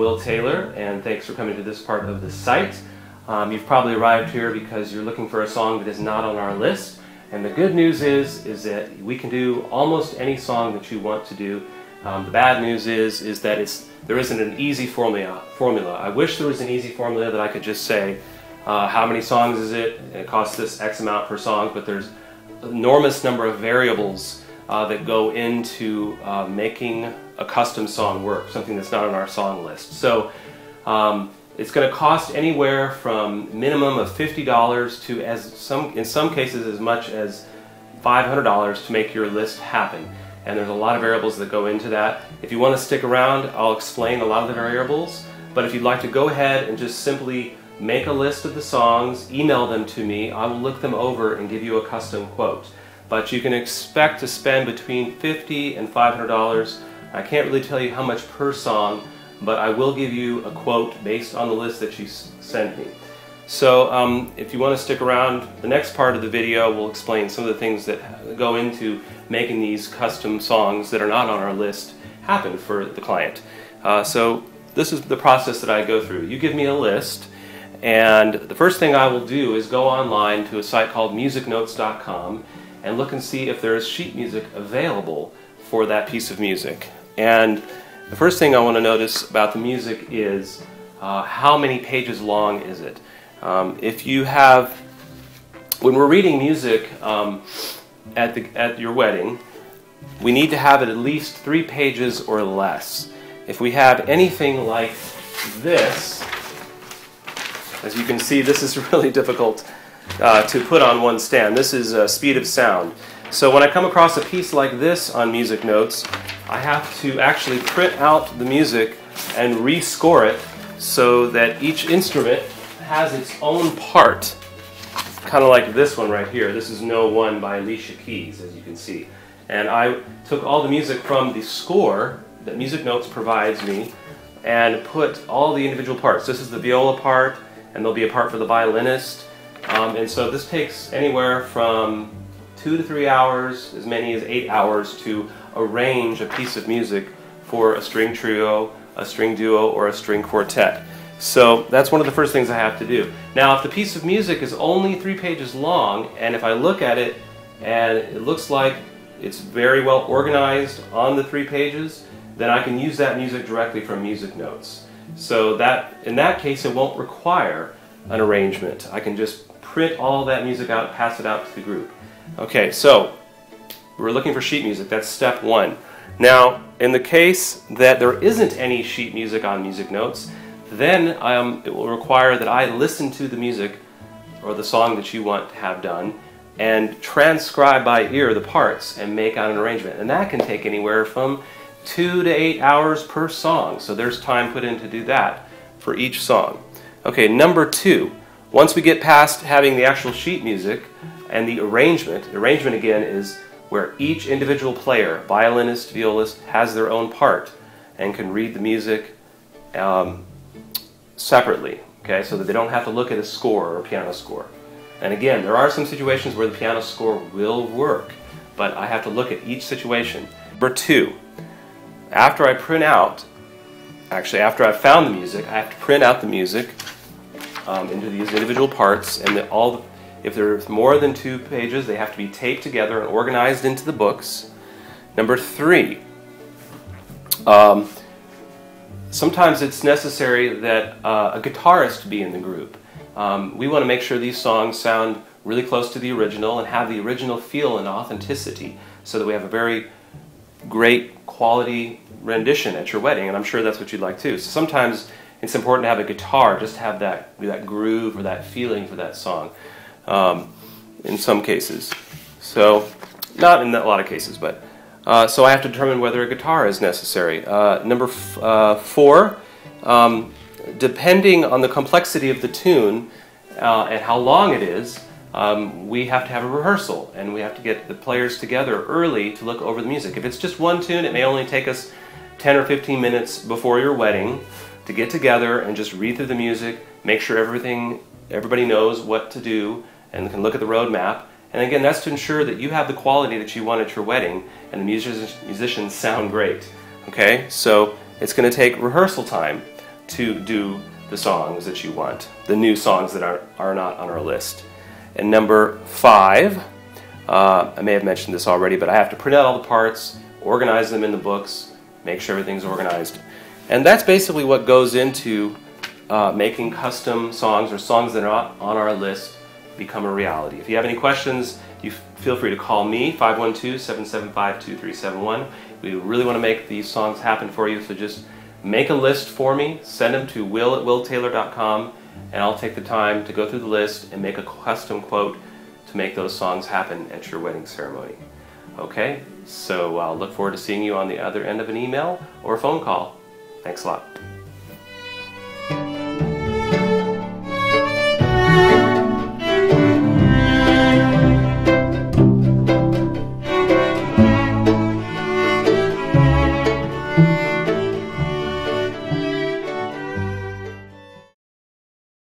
Will Taylor, and thanks for coming to this part of the site. You've probably arrived here because you're looking for a song that is not on our list. And the good news is that we can do almost any song that you want to do. The bad news is that there isn't an easy formula. I wish there was an easy formula that I could just say, how many songs is it? It costs this X amount per song, but there's an enormous number of variables that go into making a custom song work, something that's not on our song list. So it's going to cost anywhere from minimum of $50 to in some cases as much as $500 to make your list happen. And there's a lot of variables that go into that. If you want to stick around, I'll explain a lot of the variables. But if you'd like to go ahead and just simply make a list of the songs, email them to me, I will look them over and give you a custom quote. But you can expect to spend between $50 and $500. I can't really tell you how much per song, but I will give you a quote based on the list that you sent me. So if you want to stick around, the next part of the video will explain some of the things that go into making these custom songs that are not on our list happen for the client. So this is the process that I go through. You give me a list, and the first thing I will do is go online to a site called musicnotes.com and look and see if there is sheet music available for that piece of music. And the first thing I want to notice about the music is how many pages long is it? When we're reading music at your wedding, we need to have it at least 3 pages or less. If we have anything like this, as you can see, this is really difficult to put on one stand. This is speed of sound. So when I come across a piece like this on Music Notes, I have to actually print out the music and rescore it so that each instrument has its own part. Kind of like this one right here. This is No. 1 by Alicia Keys, as you can see. And I took all the music from the score that Music Notes provides me and put all the individual parts. This is the viola part, and there'll be a part for the violinist. And so this takes anywhere from 2 to 3 hours, as many as 8 hours to arrange a piece of music for a string trio, a string duo, or a string quartet. So that's one of the first things I have to do. Now, if the piece of music is only 3 pages long, and if I look at it and it looks like it's very well organized on the 3 pages, then I can use that music directly from Music Notes. So that, in that case, it won't require an arrangement. I can just print all that music out, pass it out to the group. Okay, so we're looking for sheet music. That's step 1. Now, in the case that there isn't any sheet music on Music Notes, then it will require that I listen to the music or the song that you want to have done and transcribe by ear the parts and make out an arrangement. And that can take anywhere from 2 to 8 hours per song. So there's time put in to do that for each song. Okay, number 2. Once we get past having the actual sheet music and the arrangement again is where each individual player, violinist, violist, has their own part and can read the music separately, okay, so that they don't have to look at a score or a piano score. And again, there are some situations where the piano score will work, but I have to look at each situation. Number 2, after I've found the music, I have to print out the music into these individual parts, and if there's more than 2 pages, they have to be taped together and organized into the books. Number 3, sometimes it's necessary that a guitarist be in the group. We want to make sure these songs sound really close to the original and have the original feel and authenticity so that we have a very great quality rendition at your wedding, and I'm sure that's what you'd like too. So sometimes it's important to have a guitar, just to have that groove or that feeling for that song in some cases. So, not in a lot of cases, but so I have to determine whether a guitar is necessary. Number 4, depending on the complexity of the tune and how long it is, we have to have a rehearsal, and we have to get the players together early to look over the music. If it's just one tune, it may only take us 10 or 15 minutes before your wedding to get together and just read through the music, make sure everybody knows what to do, and can look at the road map. And again, that's to ensure that you have the quality that you want at your wedding and the musicians sound great. Okay, so it's going to take rehearsal time. to do the songs that you want, the new songs that are not on our list. And number 5, I may have mentioned this already, but I have to print out all the parts, organize them in the books, make sure everything's organized. And that's basically what goes into making custom songs or songs that are not on our list become a reality. If you have any questions, you feel free to call me, 512-775-2371. We really want to make these songs happen for you, so just make a list for me, send them to will@willtaylor.com, and I'll take the time to go through the list and make a custom quote to make those songs happen at your wedding ceremony. Okay, so I'll look forward to seeing you on the other end of an email or a phone call. Thanks a lot.